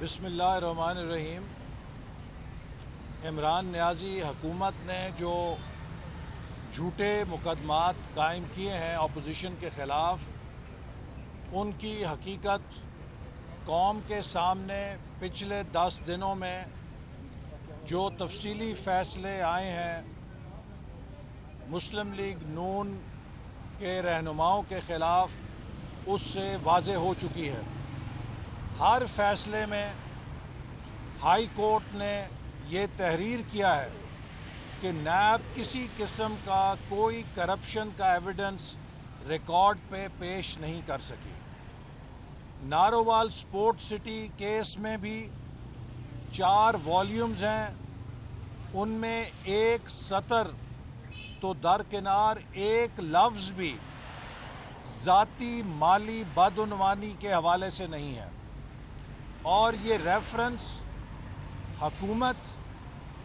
بسم اللہ الرحمن الرحیم۔ عمران نیازی حکومت نے جو جھوٹے مقدمات قائم کیے ہیں اپوزیشن کے خلاف، ان کی حقیقت قوم کے سامنے پچھلے 10 دنوں میں جو تفصیلی فیصلے آئے ہیں مسلم لیگ نون کے رہنماؤں کے خلاف، اس سے واضح ہو چکی ہے۔ ہر فیصلے میں ہائی کورٹ نے یہ تحریر کیا ہے کہ نیب کسی قسم کا کوئی کرپشن کا ایویڈنس ریکارڈ پہ پیش نہیں کر سکی۔ نارووال سپورٹ سٹی کیس میں بھی 4 والیومز ہیں، ان میں ایک سطر تو درکنار ایک لفظ بھی ذاتی مالی بدعنوانی کے حوالے سے نہیں ہے، اور یہ ریفرنس حکومت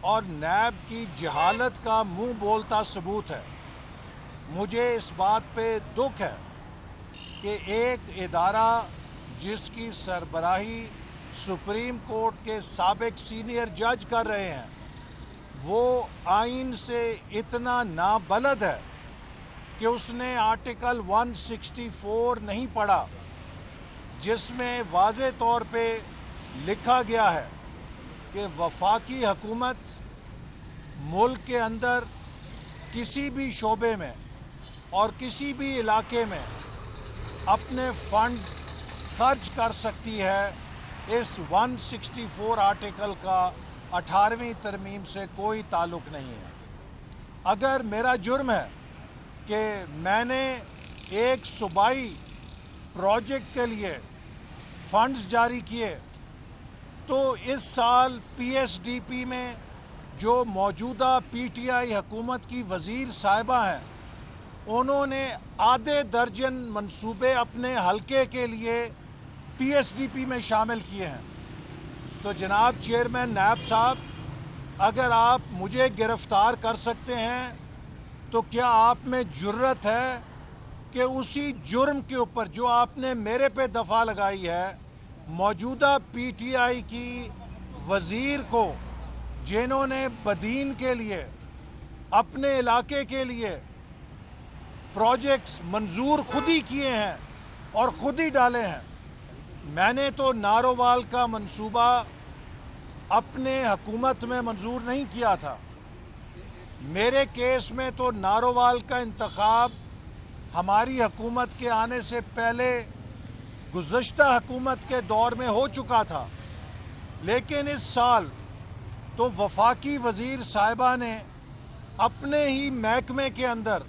اور نیب کی جہالت کا منہ بولتا ثبوت ہے۔ مجھے اس بات پہ دکھ ہے کہ ایک ادارہ جس کی سربراہی سپریم کورٹ کے سابق سینئر جج کر رہے ہیں، وہ آئین سے اتنا نابلد ہے کہ اس نے آرٹیکل 164 نہیں پڑھا، جس میں واضح طور پہ لکھا گیا ہے کہ وفاقی حکومت ملک کے اندر کسی بھی شعبے میں اور کسی بھی علاقے میں اپنے فنڈز خرچ کر سکتی ہے۔ اس 164 آرٹیکل کا 18ویں ترمیم سے کوئی تعلق نہیں ہے۔ اگر میرا جرم ہے کہ میں نے ایک صوبائی پروجیکٹ کے لیے فنڈز جاری کیے، تو اس سال پی ایس ڈی پی میں جو موجودہ پی ٹی آئی حکومت کی وزیر صاحبہ ہیں، انہوں نے آدھے درجن منصوبے اپنے حلقے کے لیے پی ایس ڈی پی میں شامل کیے ہیں۔ تو جناب چیئرمین نیب صاحب، اگر آپ مجھے گرفتار کر سکتے ہیں تو کیا آپ میں جرت ہے کہ اسی جرم کے اوپر جو آپ نے میرے پہ دفعہ لگائی ہے، موجودہ پی ٹی آئی کی وزیر کو، جنہوں نے بدین کے لیے اپنے علاقے کے لیے پروجیکٹس منظور خود ہی کیے ہیں اور خود ہی ڈالے ہیں؟ میں نے تو نارووال کا منصوبہ اپنے حکومت میں منظور نہیں کیا تھا۔ میرے کیس میں تو نارووال کا انتخاب ہماری حکومت کے آنے سے پہلے گزشتہ حکومت کے دور میں ہو چکا تھا، لیکن اس سال تو وفاقی وزیر صاحبہ نے اپنے ہی محکمے کے اندر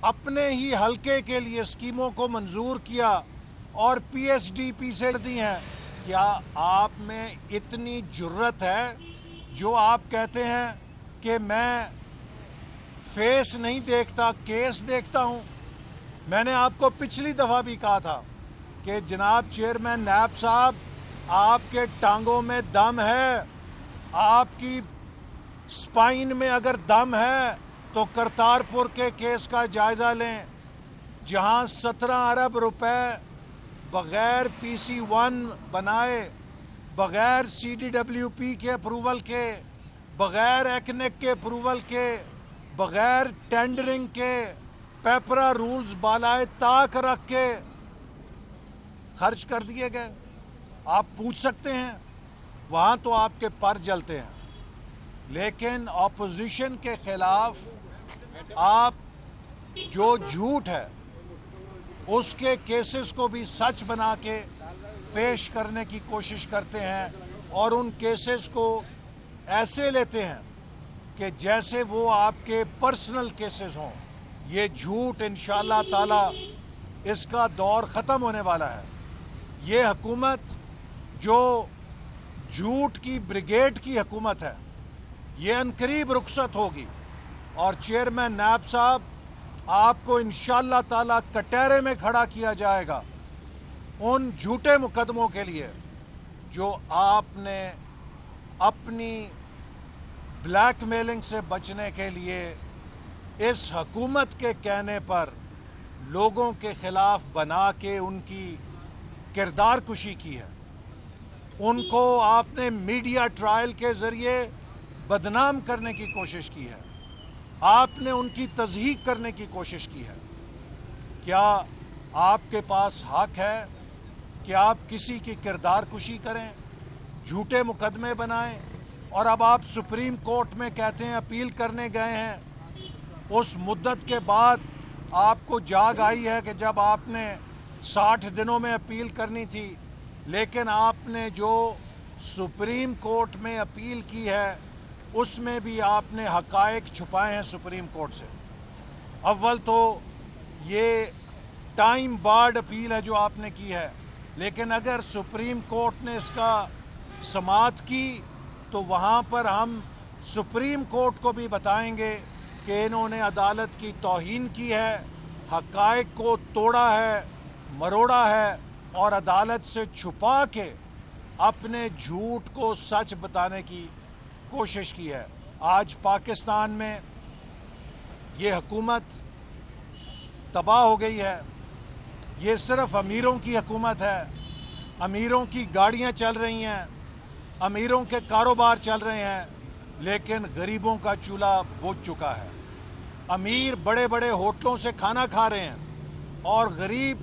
اپنے ہی حلقے کے لیے اسکیموں کو منظور کیا اور پی ایس ڈی پی سے دی ہیں۔ کیا آپ میں اتنی جرت ہے جو آپ کہتے ہیں کہ میں فیس نہیں دیکھتا، کیس دیکھتا ہوں؟ میں نے آپ کو پچھلی دفعہ بھی کہا تھا کہ جناب چیئرمین نیب صاحب، آپ کے ٹانگوں میں دم ہے، آپ کی سپائن میں اگر دم ہے تو کرتارپور کے کیس کا جائزہ لیں، جہاں 17 ارب روپے بغیر پی سی 1 بنائے، بغیر سی ڈی ڈبلیو پی کے اپروول کے، بغیر ایکنک کے اپروول کے، بغیر ٹینڈرنگ کے، پیپرا رولز بالائے طاق رکھ کے خرچ کر دیے گئے۔ آپ پوچھ سکتے ہیں، وہاں تو آپ کے پر جلتے ہیں، لیکن اپوزیشن کے خلاف آپ جو جھوٹ ہے اس کے کیسز کو بھی سچ بنا کے پیش کرنے کی کوشش کرتے ہیں، اور ان کیسز کو ایسے لیتے ہیں کہ جیسے وہ آپ کے پرسنل کیسز ہوں۔ یہ جھوٹ انشاءاللہ تعالی اس کا دور ختم ہونے والا ہے۔ یہ حکومت جو جھوٹ کی بریگیڈ کی حکومت ہے، یہ عنقریب رخصت ہوگی، اور چیئرمین نیب صاحب، آپ کو انشاءاللہ تعالی کٹہرے میں کھڑا کیا جائے گا ان جھوٹے مقدموں کے لیے جو آپ نے اپنی بلیک میلنگ سے بچنے کے لیے اس حکومت کے کہنے پر لوگوں کے خلاف بنا کے ان کی کردار کشی کی ہے۔ ان کو آپ نے میڈیا ٹرائل کے ذریعے بدنام کرنے کی کوشش کی ہے، آپ نے ان کی تضحیق کرنے کی کوشش کی ہے۔ کیا آپ کے پاس حق ہے کہ آپ کسی کی کردار کشی کریں، جھوٹے مقدمے بنائیں، اور اب آپ سپریم کورٹ میں کہتے ہیں اپیل کرنے گئے ہیں؟ اس مدت کے بعد آپ کو جاگ آئی ہے کہ جب آپ نے 60 دنوں میں اپیل کرنی تھی، لیکن آپ نے جو سپریم کورٹ میں اپیل کی ہے اس میں بھی آپ نے حقائق چھپائے ہیں سپریم کورٹ سے۔ اول تو یہ ٹائم بارڈ اپیل ہے جو آپ نے کی ہے، لیکن اگر سپریم کورٹ نے اس کا سماعت کی تو وہاں پر ہم سپریم کورٹ کو بھی بتائیں گے کہ انہوں نے عدالت کی توہین کی ہے، حقائق کو توڑا ہے، مروڑا ہے، اور عدالت سے چھپا کے اپنے جھوٹ کو سچ بتانے کی کوشش کی ہے۔ آج پاکستان میں یہ حکومت تباہ ہو گئی ہے۔ یہ صرف امیروں کی حکومت ہے، امیروں کی گاڑیاں چل رہی ہیں، امیروں کے کاروبار چل رہے ہیں، لیکن غریبوں کا چولہا بجھ چکا ہے۔ امیر بڑے بڑے ہوٹلوں سے کھانا کھا رہے ہیں اور غریب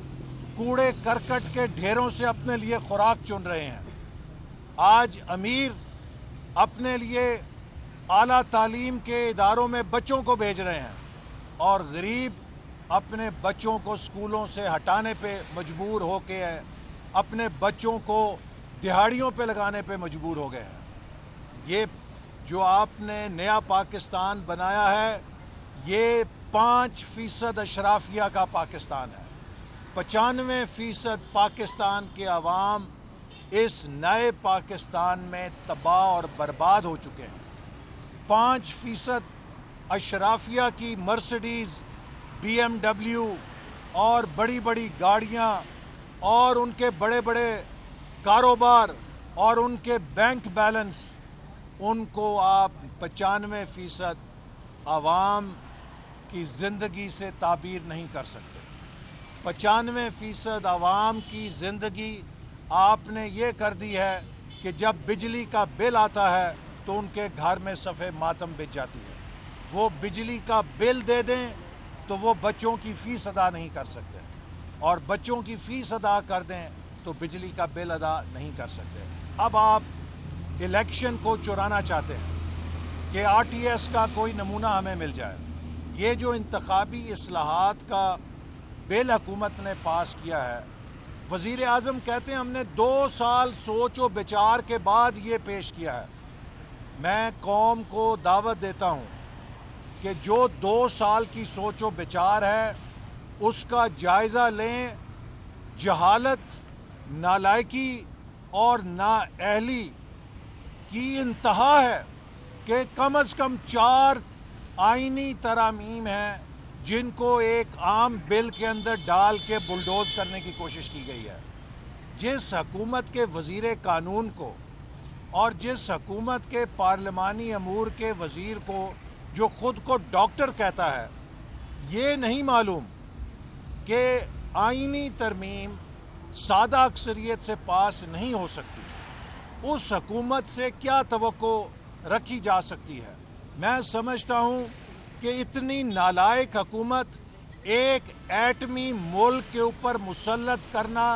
کوڑے کرکٹ کے ڈھیروں سے اپنے لیے خوراک چن رہے ہیں۔ آج امیر اپنے لیے اعلیٰ تعلیم کے اداروں میں بچوں کو بھیج رہے ہیں اور غریب اپنے بچوں کو اسکولوں سے ہٹانے پہ مجبور ہو کے ہیں، اپنے بچوں کو دہاڑیوں پہ لگانے پہ مجبور ہو گئے ہیں۔ یہ جو آپ نے نیا پاکستان بنایا ہے، یہ 5% اشرافیہ کا پاکستان ہے۔ 95% پاکستان کے عوام اس نئے پاکستان میں تباہ اور برباد ہو چکے ہیں۔ 5% اشرافیہ کی مرسڈیز، BMW اور بڑی بڑی گاڑیاں اور ان کے بڑے بڑے کاروبار اور ان کے بینک بیلنس، ان کو آپ 95% عوام کی زندگی سے تعبیر نہیں کر سکتے۔ 95% عوام کی زندگی آپ نے یہ کر دی ہے کہ جب بجلی کا بل آتا ہے تو ان کے گھر میں صفحہ ماتم بچ جاتی ہے۔ وہ بجلی کا بل دے دیں تو وہ بچوں کی فیس ادا نہیں کر سکتے، اور بچوں کی فیس ادا کر دیں تو بجلی کا بل ادا نہیں کر سکتے۔ اب آپ الیکشن کو چرانا چاہتے ہیں کہ RTS کا کوئی نمونہ ہمیں مل جائے۔ یہ جو انتخابی اصلاحات کا بل حکومت نے پاس کیا ہے، وزیر اعظم کہتے ہیں ہم نے 2 سال سوچ و بچار کے بعد یہ پیش کیا ہے۔ میں قوم کو دعوت دیتا ہوں کہ جو 2 سال کی سوچ و بچار ہے اس کا جائزہ لیں۔ جہالت، نالائکی اور نااہلی کی انتہا ہے کہ کم از کم 4 آئینی ترامیم ہیں جن کو ایک عام بل کے اندر ڈال کے بلڈوز کرنے کی کوشش کی گئی ہے۔ جس حکومت کے وزیر قانون کو اور جس حکومت کے پارلیمانی امور کے وزیر کو جو خود کو ڈاکٹر کہتا ہے، یہ نہیں معلوم کہ آئینی ترمیم سادہ اکثریت سے پاس نہیں ہو سکتی، اس حکومت سے کیا توقع رکھی جا سکتی ہے؟ میں سمجھتا ہوں کہ اتنی نالائق حکومت ایک ایٹمی ملک کے اوپر مسلط کرنا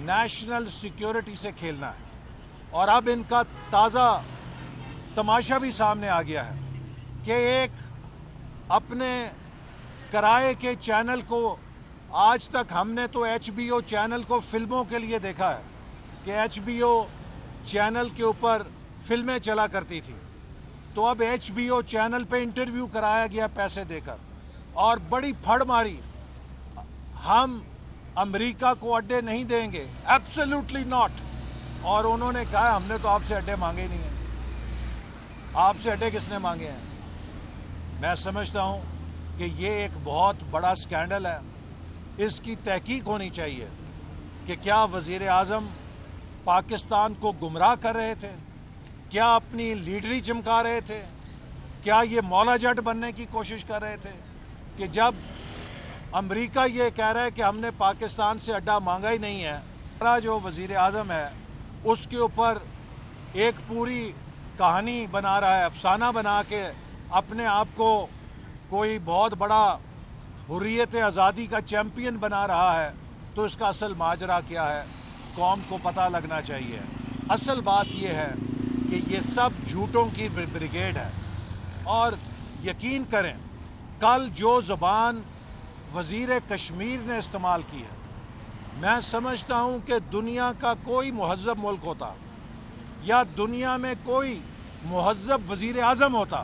نیشنل سیکیورٹی سے کھیلنا ہے، اور اب ان کا تازہ تماشا بھی سامنے آ گیا ہے کہ ایک اپنے کرائے کے چینل کو، آج تک ہم نے تو HBO چینل کو فلموں کے لیے دیکھا ہے کہ HBO چینل کے اوپر فلمیں چلا کرتی تھی، تو اب HBO چینل پہ انٹرویو کرایا گیا پیسے دے کر، اور بڑی پھڑ ماری، ہم امریکہ کو اڈے نہیں دیں گے، ایبسلیوٹلی ناٹ۔ اور انہوں نے کہا ہم نے تو آپ سے اڈے مانگے ہی نہیں ہیں۔ آپ سے اڈے کس نے مانگے ہیں؟ میں سمجھتا ہوں کہ یہ ایک بہت بڑا سکینڈل ہے۔ اس کی تحقیق ہونی چاہیے کہ کیا وزیر اعظم پاکستان کو گمراہ کر رہے تھے؟ کیا اپنی لیڈری چمکا رہے تھے؟ کیا یہ مولا جٹ بننے کی کوشش کر رہے تھے کہ جب امریکہ یہ کہہ رہا ہے کہ ہم نے پاکستان سے اڈا مانگا ہی نہیں ہے، ہمارا جو وزیر اعظم ہے اس کے اوپر ایک پوری کہانی بنا رہا ہے، افسانہ بنا کے اپنے آپ کو کوئی بہت بڑا حریت آزادی کا چیمپئن بنا رہا ہے، تو اس کا اصل ماجرا کیا ہے قوم کو پتہ لگنا چاہیے۔ اصل بات یہ ہے کہ یہ سب جھوٹوں کی بریگیڈ ہے، اور یقین کریں کل جو زبان وزیر کشمیر نے استعمال کی ہے، میں سمجھتا ہوں کہ دنیا کا کوئی مہذب ملک ہوتا یا دنیا میں کوئی مہذب وزیر اعظم ہوتا،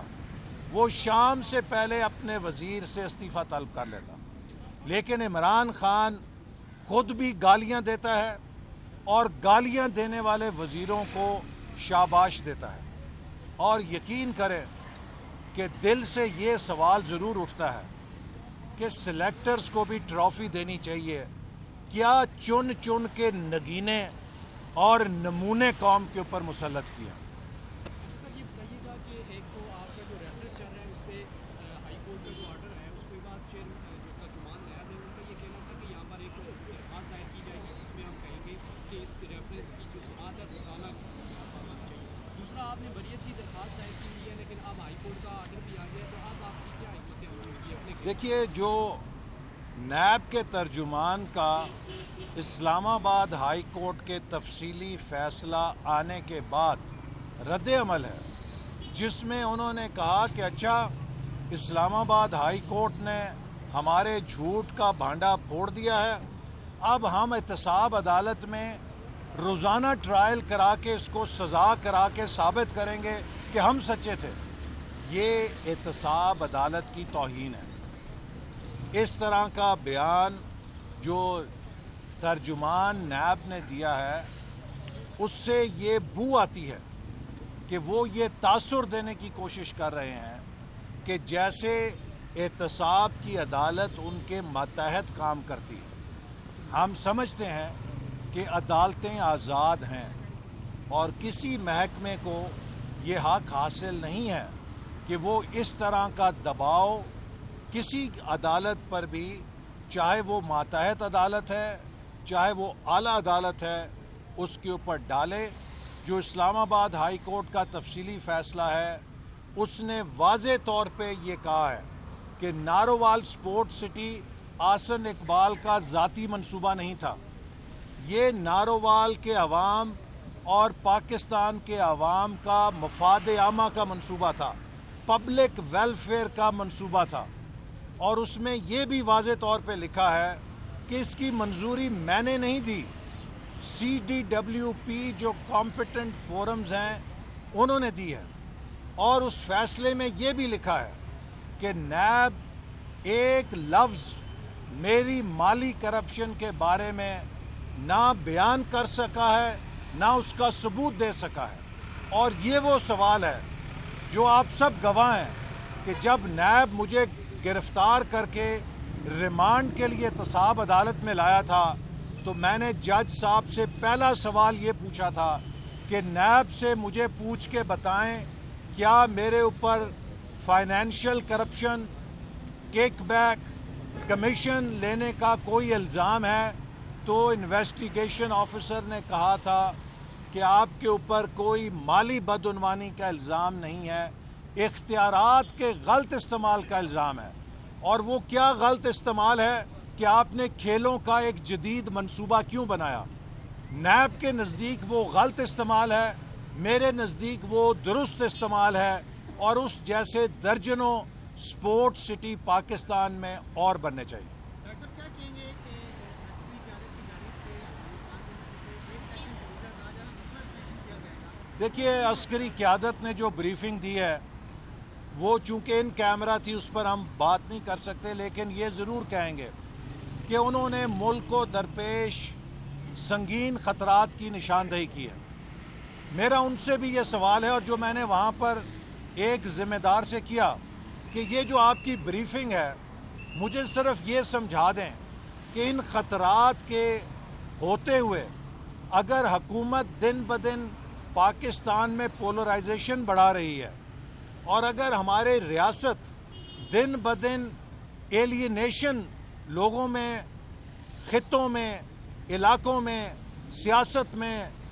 وہ شام سے پہلے اپنے وزیر سے استعفیٰ طلب کر لیتا، لیکن عمران خان خود بھی گالیاں دیتا ہے اور گالیاں دینے والے وزیروں کو شاباش دیتا ہے۔ اور یقین کریں کہ دل سے یہ سوال ضرور اٹھتا ہے کہ سلیکٹرز کو بھی ٹرافی دینی چاہیے، کیا چن چن کے نگینے اور نمونے قوم کے اوپر مسلط کیا۔ سر یہ بتائیے گا کہ ایک تو آپ کا جو ریفرنس چل رہا ہے اس پہ ہائی کورٹ کا جو آرڈر ہے، اس کے بعد جو ترجمان نیب ہے ان کا یہ کہنا تھا کہ یہاں پر ایک درخواست دائر کی جائے گی جس میں ہم کہیں گے کہ اس ریفرنس کی جو سماعت ہے روزانہ ہونا چاہیے۔ دوسرا آپ نے بریت کی درخواست دائر کی ہوئی ہے لیکن اب ہائی کورٹ کا آرڈر بھی آ گیا ہے، تو اب آپ کی کیا حکمت عملی ہوگی اپنے؟ دیکھیے، جو نیب کے ترجمان کا اسلام آباد ہائی کورٹ کے تفصیلی فیصلہ آنے کے بعد رد عمل ہے، جس میں انہوں نے کہا کہ اچھا اسلام آباد ہائی کورٹ نے ہمارے جھوٹ کا بھانڈا پھوڑ دیا ہے، اب ہم احتساب عدالت میں روزانہ ٹرائل کرا کے اس کو سزا کرا کے ثابت کریں گے کہ ہم سچے تھے۔ یہ احتساب عدالت کی توہین ہے۔ اس طرح کا بیان جو ترجمان نیب نے دیا ہے، اس سے یہ بو آتی ہے کہ وہ یہ تاثر دینے کی کوشش کر رہے ہیں کہ جیسے احتساب کی عدالت ان کے ماتحت کام کرتی ہے۔ ہم سمجھتے ہیں کہ عدالتیں آزاد ہیں اور کسی محکمے کو یہ حق حاصل نہیں ہے کہ وہ اس طرح کا دباؤ کسی عدالت پر بھی، چاہے وہ ماتحت عدالت ہے چاہے وہ اعلیٰ عدالت ہے، اس کے اوپر ڈالے۔ جو اسلام آباد ہائی کورٹ کا تفصیلی فیصلہ ہے، اس نے واضح طور پہ یہ کہا ہے کہ نارووال سپورٹ سٹی آسن اقبال کا ذاتی منصوبہ نہیں تھا، یہ نارووال کے عوام اور پاکستان کے عوام کا مفاد عامہ کا منصوبہ تھا، پبلک ویلفیئر کا منصوبہ تھا، اور اس میں یہ بھی واضح طور پہ لکھا ہے کہ اس کی منظوری میں نے نہیں دی، CDWP جو کمپیٹنٹ فورمز ہیں انہوں نے دی ہے۔ اور اس فیصلے میں یہ بھی لکھا ہے کہ نیب ایک لفظ میری مالی کرپشن کے بارے میں نہ بیان کر سکا ہے نہ اس کا ثبوت دے سکا ہے۔ اور یہ وہ سوال ہے جو آپ سب گواہ ہیں کہ جب نیب مجھے گرفتار کر کے ریمانڈ کے لیے احتساب عدالت میں لایا تھا تو میں نے جج صاحب سے پہلا سوال یہ پوچھا تھا کہ نیب سے مجھے پوچھ کے بتائیں کیا میرے اوپر financial corruption, cake back, commission لینے کا کوئی الزام ہے؟ تو انویسٹیگیشن آفیسر نے کہا تھا کہ آپ کے اوپر کوئی مالی بدعنوانی کا الزام نہیں ہے، اختیارات کے غلط استعمال کا الزام ہے۔ اور وہ کیا غلط استعمال ہے کہ آپ نے کھیلوں کا ایک جدید منصوبہ کیوں بنایا؟ نیب کے نزدیک وہ غلط استعمال ہے، میرے نزدیک وہ درست استعمال ہے، اور اس جیسے درجنوں سپورٹ سٹی پاکستان میں اور بننے چاہیے۔ ڈاکٹر صاحب کیا کہیں گے کہ دیکھیے، عسکری قیادت نے جو بریفنگ دی ہے وہ چونکہ ان کیمرہ تھی اس پر ہم بات نہیں کر سکتے، لیکن یہ ضرور کہیں گے کہ انہوں نے ملک کو درپیش سنگین خطرات کی نشاندہی کی ہے۔ میرا ان سے بھی یہ سوال ہے، اور جو میں نے وہاں پر ایک ذمہ دار سے کیا، کہ یہ جو آپ کی بریفنگ ہے مجھے صرف یہ سمجھا دیں کہ ان خطرات کے ہوتے ہوئے اگر حکومت دن بدن پاکستان میں پولرائزیشن بڑھا رہی ہے، اور اگر ہمارے ریاست دن بدن ایلینیشن لوگوں میں، خطوں میں، علاقوں میں، سیاست میں،